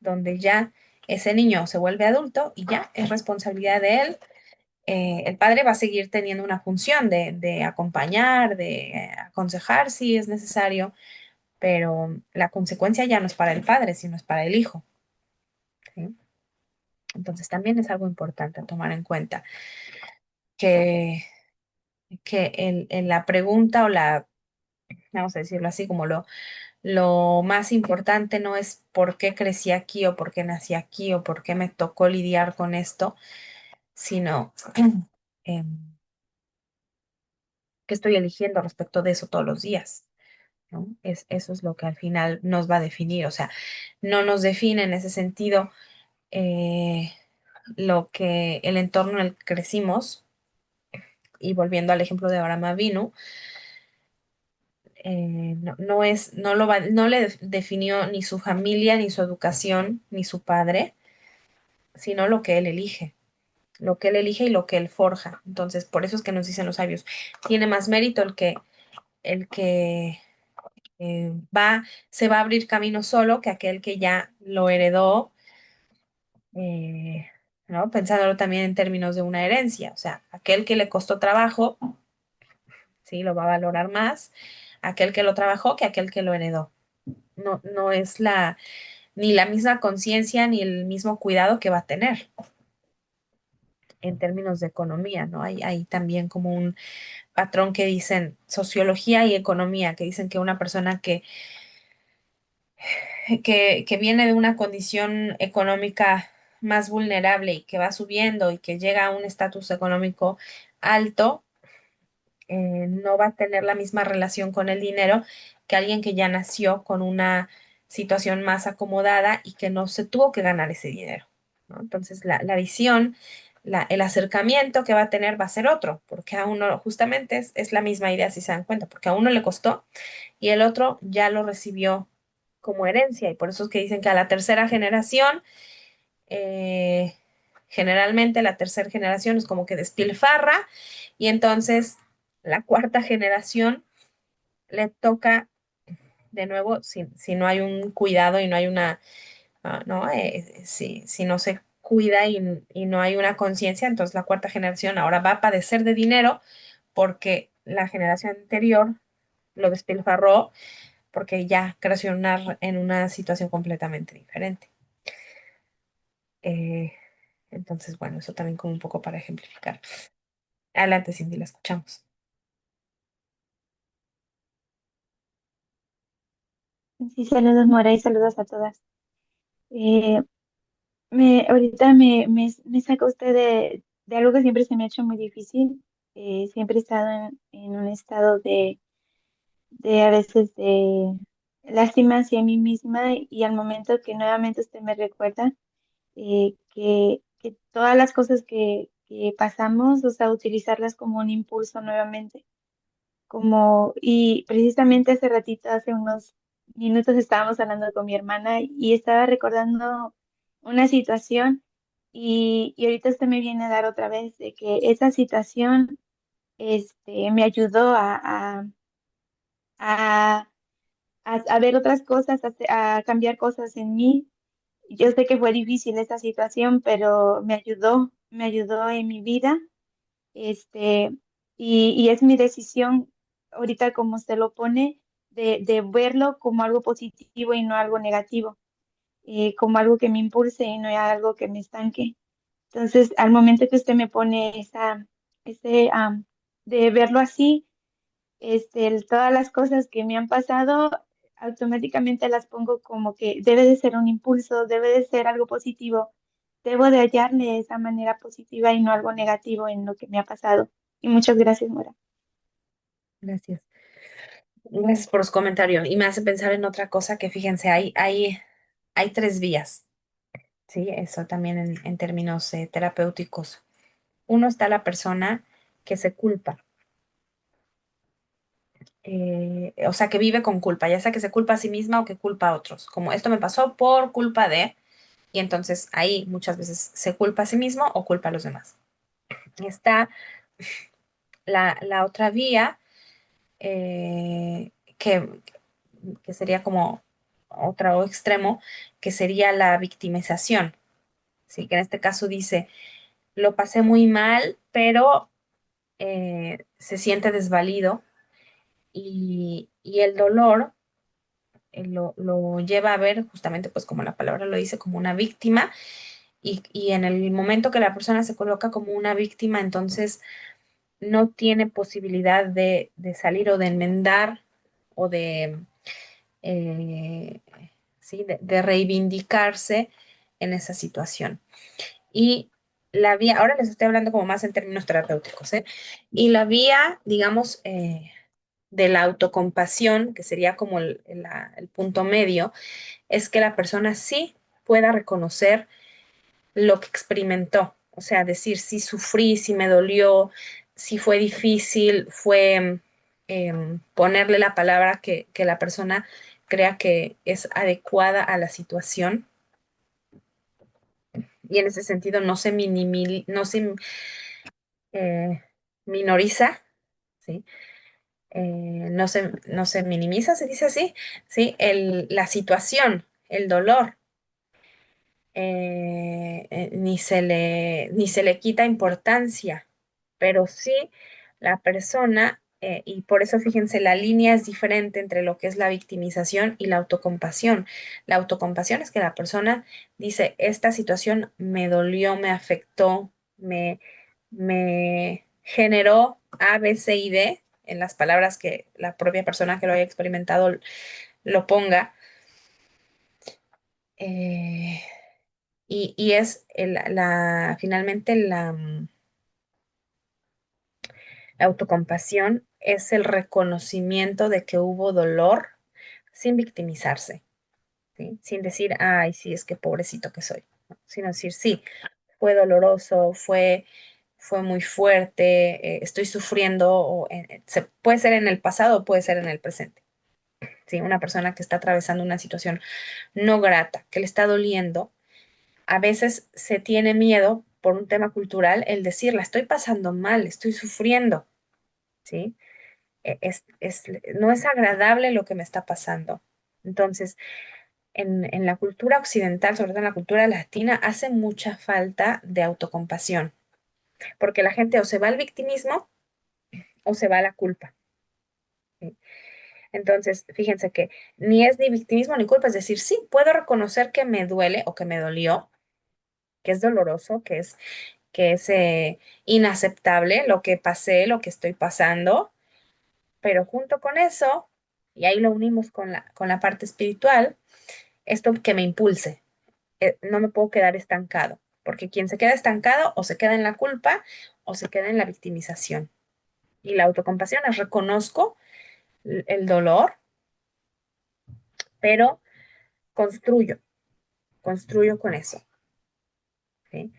donde ya ese niño se vuelve adulto y ya es responsabilidad de él. El padre va a seguir teniendo una función de acompañar, de aconsejar si es necesario, pero la consecuencia ya no es para el padre, sino es para el hijo. ¿Sí? Entonces también es algo importante a tomar en cuenta que, que la pregunta o la, vamos a decirlo así, como lo más importante no es por qué crecí aquí o por qué nací aquí o por qué me tocó lidiar con esto, sino em, qué estoy eligiendo respecto de eso todos los días. ¿No? Eso es lo que al final nos va a definir, o sea, no nos define en ese sentido eh, lo que el entorno en el que crecimos, y volviendo al ejemplo de Abraham Avinu, no le definió ni su familia, ni su educación, ni su padre, sino lo que él elige y lo que él forja. Entonces, por eso es que nos dicen los sabios, tiene más mérito el que se va a abrir camino solo que aquel que ya lo heredó, eh, ¿no? Pensándolo también en términos de una herencia, o sea, aquel que le costó trabajo, sí, lo va a valorar más, aquel que lo trabajó que aquel que lo heredó. No es ni la misma conciencia ni el mismo cuidado que va a tener en términos de economía, ¿no? Hay también como un patrón que dicen sociología y economía, que dicen que una persona que viene de una condición económica más vulnerable y que va subiendo y que llega a un estatus económico alto, no va a tener la misma relación con el dinero que alguien que ya nació con una situación más acomodada y que no se tuvo que ganar ese dinero, ¿no? Entonces, la visión, el acercamiento que va a tener va a ser otro, porque a uno justamente es la misma idea, si se dan cuenta, porque a uno le costó y el otro ya lo recibió como herencia, y por eso es que dicen que a la tercera generación, eh, generalmente la tercera generación es como que despilfarra, y entonces la cuarta generación le toca de nuevo, si no hay un cuidado y no hay una, ¿no? Si no se cuida y no hay una conciencia, entonces la cuarta generación ahora va a padecer de dinero porque la generación anterior lo despilfarró porque ya creció en una situación completamente diferente. Eh, entonces, bueno, eso también como un poco para ejemplificar. Adelante, Cindy, la escuchamos. Sí, saludos Mora y saludos a todas. Eh, ahorita me saca usted de algo que siempre se me ha hecho muy difícil. Siempre he estado en un estado de a veces de lástima hacia mí misma y al momento que nuevamente usted me recuerda que todas las cosas que pasamos, o sea, utilizarlas como un impulso nuevamente. Y precisamente hace ratito, hace unos minutos estábamos hablando con mi hermana y estaba recordando una situación y ahorita usted me viene a dar otra vez de que esa situación me ayudó a, a ver otras cosas, a cambiar cosas en mí. Yo sé que fue difícil esa situación, pero me ayudó en mi vida, este, y es mi decisión ahorita como usted lo pone, de verlo como algo positivo y no algo negativo, como algo que me impulse y no algo que me estanque. Entonces, al momento que usted me pone de verlo así, todas las cosas que me han pasado, automáticamente las pongo como que debe de ser un impulso, debe de ser algo positivo, debo de hallarle esa manera positiva y no algo negativo en lo que me ha pasado. Y muchas gracias, Mora. Gracias. Gracias por su comentario. Y me hace pensar en otra cosa que fíjense, hay tres vías, ¿sí? Eso también en términos terapéuticos. Uno está la persona que se culpa, o sea, que vive con culpa, ya sea que se culpa a sí misma o que culpa a otros, como esto me pasó por culpa de, y entonces ahí muchas veces se culpa a sí mismo o culpa a los demás. Está la otra vía, eh, que, que sería como otro extremo, que sería la victimización, ¿sí? Que en este caso dice, lo pasé muy mal, pero se siente desvalido y el dolor lo lleva a ver justamente, pues como la palabra lo dice, como una víctima y en el momento que la persona se coloca como una víctima, entonces no tiene posibilidad de salir o de enmendar o eh, sí, de reivindicarse en esa situación. Y la vía, ahora les estoy hablando como más en términos terapéuticos, ¿eh? Y la vía, digamos, de la autocompasión, que sería como el punto medio, es que la persona sí pueda reconocer lo que experimentó. O sea, decir, sí sufrí, sí me dolió, sí fue difícil, fue ponerle la palabra que la persona crea que es adecuada a la situación. Y en ese sentido no se eh, minoriza, ¿sí? No se minimiza, se dice así, ¿sí? La situación, el dolor, ni se le quita importancia, pero sí la persona, y por eso fíjense, la línea es diferente entre lo que es la victimización y la autocompasión. La autocompasión es que la persona dice, esta situación me dolió, me afectó, me generó A, B, C y D, en las palabras que la propia persona que lo haya experimentado lo ponga. Eh, y es finalmente la autocompasión es el reconocimiento de que hubo dolor sin victimizarse, ¿sí? Sin decir, ay, sí, es que pobrecito que soy, ¿no? Sino decir, sí, fue doloroso, fue muy fuerte, estoy sufriendo, puede ser en el pasado o puede ser en el presente, ¿sí? Una persona que está atravesando una situación no grata, que le está doliendo, a veces se tiene miedo por un tema cultural el decir, la estoy pasando mal, estoy sufriendo, ¿sí? No es agradable lo que me está pasando. Entonces, en la cultura occidental, sobre todo en la cultura latina, hace mucha falta de autocompasión, porque la gente o se va al victimismo o se va a la culpa, ¿sí? Entonces, fíjense que ni es ni victimismo ni culpa, es decir, sí, puedo reconocer que me duele o que me dolió, que es doloroso, que es inaceptable lo que pasé, lo que estoy pasando, pero junto con eso, y ahí lo unimos con la parte espiritual, esto que me impulse, no me puedo quedar estancado, porque quien se queda estancado o se queda en la culpa o se queda en la victimización. Y la autocompasión es reconozco el dolor, pero construyo, construyo con eso, ¿sí?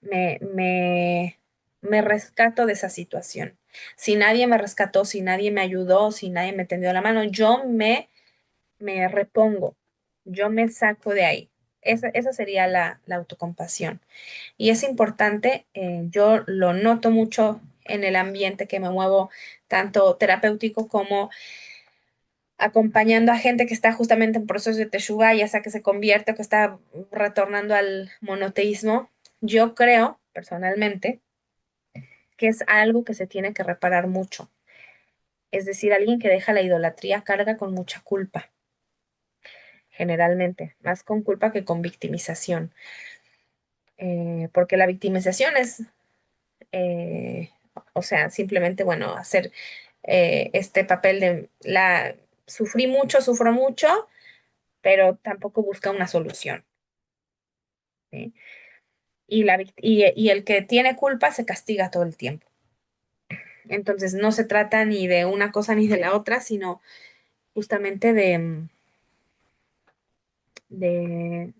me, me, me rescato de esa situación. Si nadie me rescató, si nadie me ayudó, si nadie me tendió la mano, me repongo, yo me saco de ahí. Esa sería la autocompasión. Y es importante, yo lo noto mucho en el ambiente que me muevo, tanto terapéutico como acompañando a gente que está justamente en proceso de teshuvá, ya sea que se convierte o que está retornando al monoteísmo. Yo creo, personalmente, que es algo que se tiene que reparar mucho. Es decir, alguien que deja la idolatría carga con mucha culpa, generalmente, más con culpa que con victimización. Porque la victimización es, eh, o sea, simplemente, bueno, hacer este papel de sufrí mucho, sufro mucho, pero tampoco busca una solución. ¿Sí? Y el que tiene culpa se castiga todo el tiempo. Entonces no se trata ni de una cosa ni de la otra, sino justamente de, de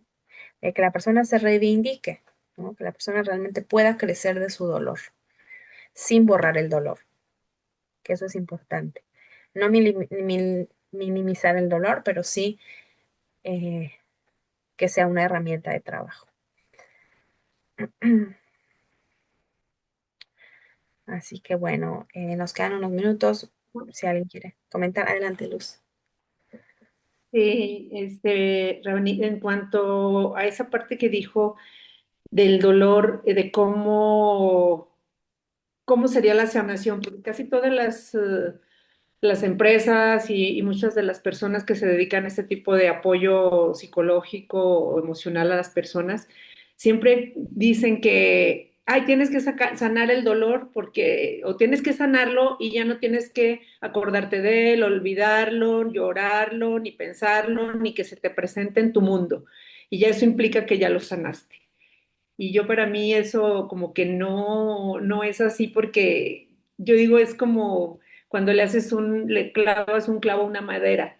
que la persona se reivindique, ¿no? Que la persona realmente pueda crecer de su dolor, sin borrar el dolor, que eso es importante. No minimizar el dolor, pero sí eh, que sea una herramienta de trabajo. Así que bueno, nos quedan unos minutos. Si alguien quiere comentar, adelante, Luz. Sí, Ravani, en cuanto a esa parte que dijo del dolor, de cómo sería la sanación, porque casi todas las empresas y muchas de las personas que se dedican a este tipo de apoyo psicológico o emocional a las personas, siempre dicen que, ay, tienes que sanar el dolor porque, o tienes que sanarlo y ya no tienes que acordarte de él, olvidarlo, llorarlo, ni pensarlo, ni que se te presente en tu mundo. Y ya eso implica que ya lo sanaste. Y yo para mí eso como que no es así porque yo digo es como cuando le clavas un clavo a una madera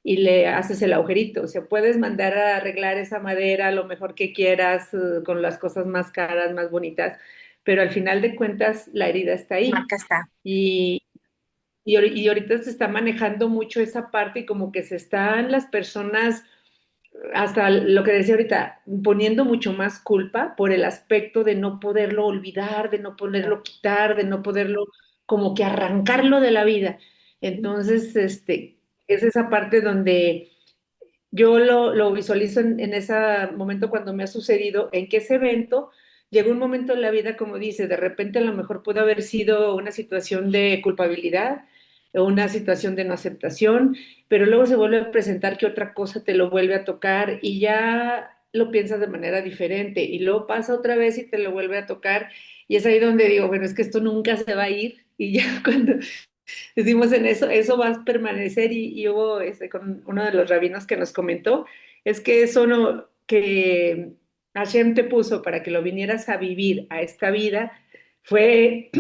y le haces el agujerito. O sea, puedes mandar a arreglar esa madera lo mejor que quieras, con las cosas más caras, más bonitas, pero al final de cuentas la herida está ahí. Marca está. Y, y ahorita se está manejando mucho esa parte y como que se están las personas hasta lo que decía ahorita, poniendo mucho más culpa por el aspecto de no poderlo olvidar, de no poderlo quitar, de no poderlo como que arrancarlo de la vida. Entonces, es esa parte donde yo lo visualizo en ese momento cuando me ha sucedido, en que ese evento llegó un momento en la vida, como dice, de repente a lo mejor pudo haber sido una situación de culpabilidad o una situación de no aceptación, pero luego se vuelve a presentar que otra cosa te lo vuelve a tocar y ya lo piensas de manera diferente y luego pasa otra vez y te lo vuelve a tocar y es ahí donde digo, bueno, es que esto nunca se va a ir y ya cuando decimos en eso, eso va a permanecer y hubo con uno de los rabinos que nos comentó, es que eso no, que Hashem te puso para que lo vinieras a vivir a esta vida, fue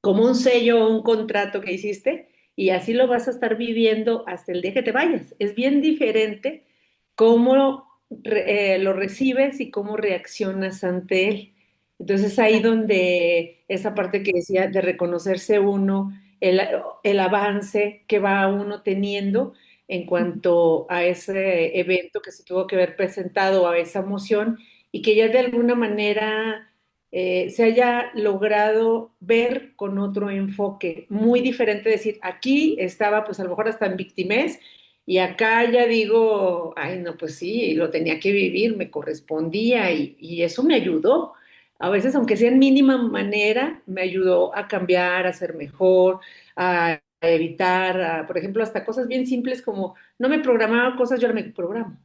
como un sello o un contrato que hiciste y así lo vas a estar viviendo hasta el día que te vayas. Es bien diferente cómo lo recibes y cómo reaccionas ante él. Entonces ahí donde esa parte que decía de reconocerse uno, el, el avance que va uno teniendo en cuanto a ese evento que se tuvo que haber presentado, a esa emoción, y que ya de alguna manera se haya logrado ver con otro enfoque, muy diferente, decir, aquí estaba pues a lo mejor hasta en victimez, y acá ya digo, ay no, pues sí, lo tenía que vivir, me correspondía, y eso me ayudó. A veces, aunque sea en mínima manera, me ayudó a cambiar, a ser mejor, a evitar, por ejemplo, hasta cosas bien simples como no me programaba cosas, yo ahora me programo,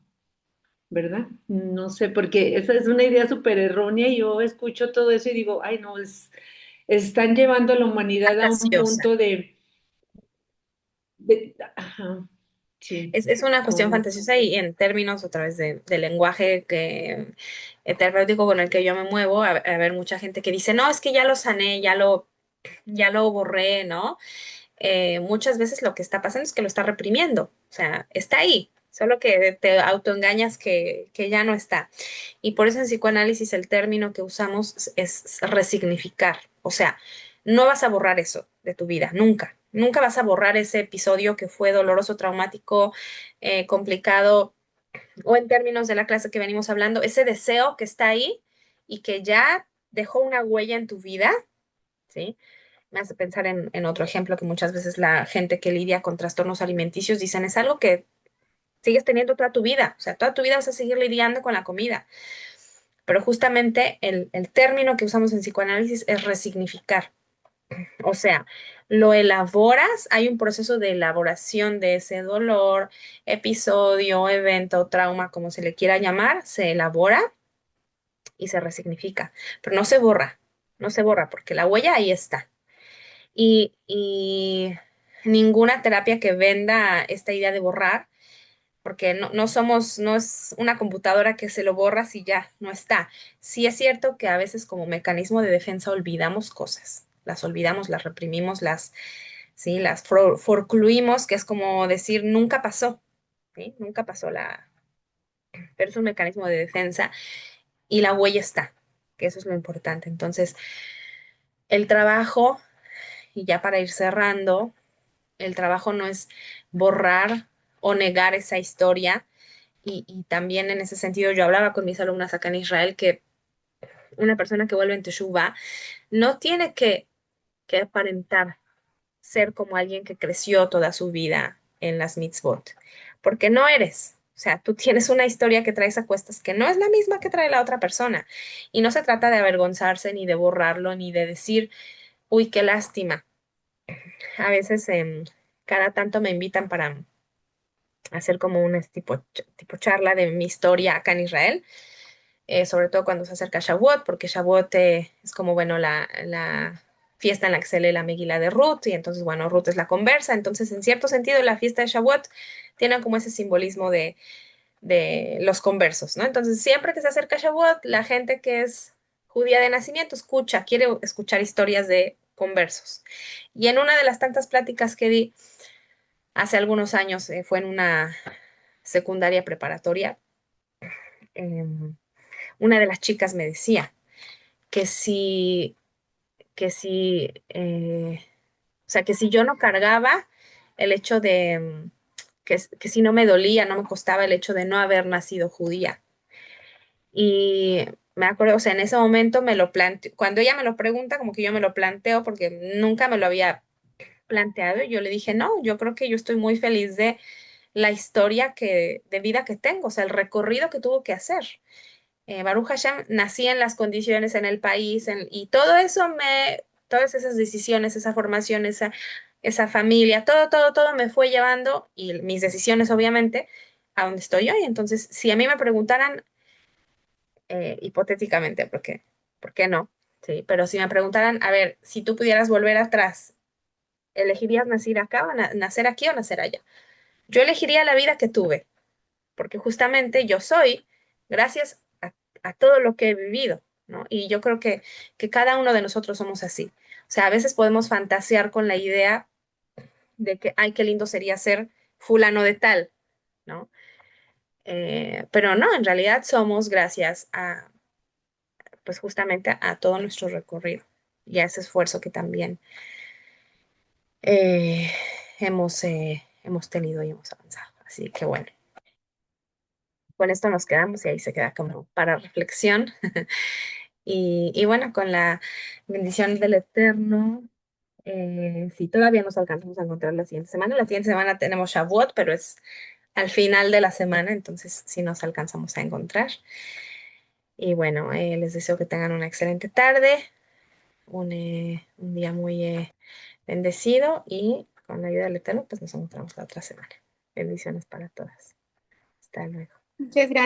¿verdad? No sé, porque esa es una idea súper errónea y yo escucho todo eso y digo, ay, no, están llevando a la humanidad a un Fantasiosa. punto ajá, sí, Es una cuestión como, fantasiosa y en términos otra vez de lenguaje terapéutico con el que yo me muevo, a ver mucha gente que dice, no, es que ya lo sané, ya lo borré, ¿no? Muchas veces lo que está pasando es que lo está reprimiendo, o sea, está ahí, solo que te autoengañas que ya no está. Y por eso en psicoanálisis el término que usamos es resignificar, o sea, no vas a borrar eso de tu vida, nunca, nunca vas a borrar ese episodio que fue doloroso, traumático, complicado, o en términos de la clase que venimos hablando, ese deseo que está ahí y que ya dejó una huella en tu vida, ¿sí? Me hace pensar en otro ejemplo que muchas veces la gente que lidia con trastornos alimenticios dicen es algo que sigues teniendo toda tu vida, o sea, toda tu vida vas a seguir lidiando con la comida. Pero justamente el término que usamos en psicoanálisis es resignificar. O sea, lo elaboras, hay un proceso de elaboración de ese dolor, episodio, evento, trauma, como se le quiera llamar, se elabora y se resignifica, pero no se borra, no se borra porque la huella ahí está. Y ninguna terapia que venda esta idea de borrar, porque no somos, no es una computadora que se lo borras y ya, no está. Sí es cierto que a veces como mecanismo de defensa olvidamos cosas, las olvidamos, las reprimimos, sí, forcluimos, que es como decir nunca pasó, ¿sí? Nunca pasó pero es un mecanismo de defensa y la huella está, que eso es lo importante. Entonces, el trabajo, y ya para ir cerrando, el trabajo no es borrar o negar esa historia. Y también en ese sentido yo hablaba con mis alumnas acá en Israel que una persona que vuelve en Teshuvah no tiene que aparentar ser como alguien que creció toda su vida en las mitzvot, porque no eres. O sea, tú tienes una historia que traes a cuestas que no es la misma que trae la otra persona. Y no se trata de avergonzarse, ni de borrarlo, ni de decir, uy, qué lástima. A veces cada tanto me invitan para hacer como un tipo charla de mi historia acá en Israel, sobre todo cuando se acerca Shavuot, porque Shavuot es como, bueno, la fiesta en la que se lee la Megilá de Ruth, y entonces, bueno, Ruth es la conversa, entonces, en cierto sentido, la fiesta de Shavuot tiene como ese simbolismo de los conversos, ¿no? Entonces, siempre que se acerca Shavuot, la gente que es judía de nacimiento quiere escuchar historias de conversos. Y en una de las tantas pláticas que di hace algunos años, fue en una secundaria preparatoria, em, una de las chicas me decía que si, o sea, que si yo no cargaba el hecho de, que si no me dolía, no me costaba el hecho de no haber nacido judía. Y me acuerdo, o sea, en ese momento me lo planteo, cuando ella me lo pregunta, como que yo me lo planteo porque nunca me lo había planteado y yo le dije, no, yo creo que yo estoy muy feliz de la historia de vida que tengo, o sea, el recorrido que tuvo que hacer. Baruch Hashem, nací en las condiciones en el país y todo eso todas esas decisiones, esa formación, esa familia, todo me fue llevando y mis decisiones obviamente a donde estoy hoy. Entonces, si a mí me preguntaran, hipotéticamente, porque, ¿por qué no? Sí, pero si me preguntaran, a ver, si tú pudieras volver atrás, ¿elegirías nacer acá nacer aquí o nacer allá? Yo elegiría la vida que tuve, porque justamente yo soy gracias a todo lo que he vivido, ¿no? Y yo creo que cada uno de nosotros somos así. O sea, a veces podemos fantasear con la idea de que, ay, qué lindo sería ser fulano de tal, ¿no? Pero no, en realidad somos gracias pues justamente a todo nuestro recorrido y a ese esfuerzo que también eh, hemos tenido y hemos avanzado. Así que bueno, con esto nos quedamos y ahí se queda como para reflexión. Y bueno, con la bendición del Eterno, si todavía nos alcanzamos a encontrar la siguiente semana tenemos Shavuot, pero es al final de la semana, entonces sí nos alcanzamos a encontrar. Y bueno, les deseo que tengan una excelente tarde, un día muy bendecido y con la ayuda del Eterno, pues nos encontramos la otra semana. Bendiciones para todas. Hasta luego. Muchas gracias.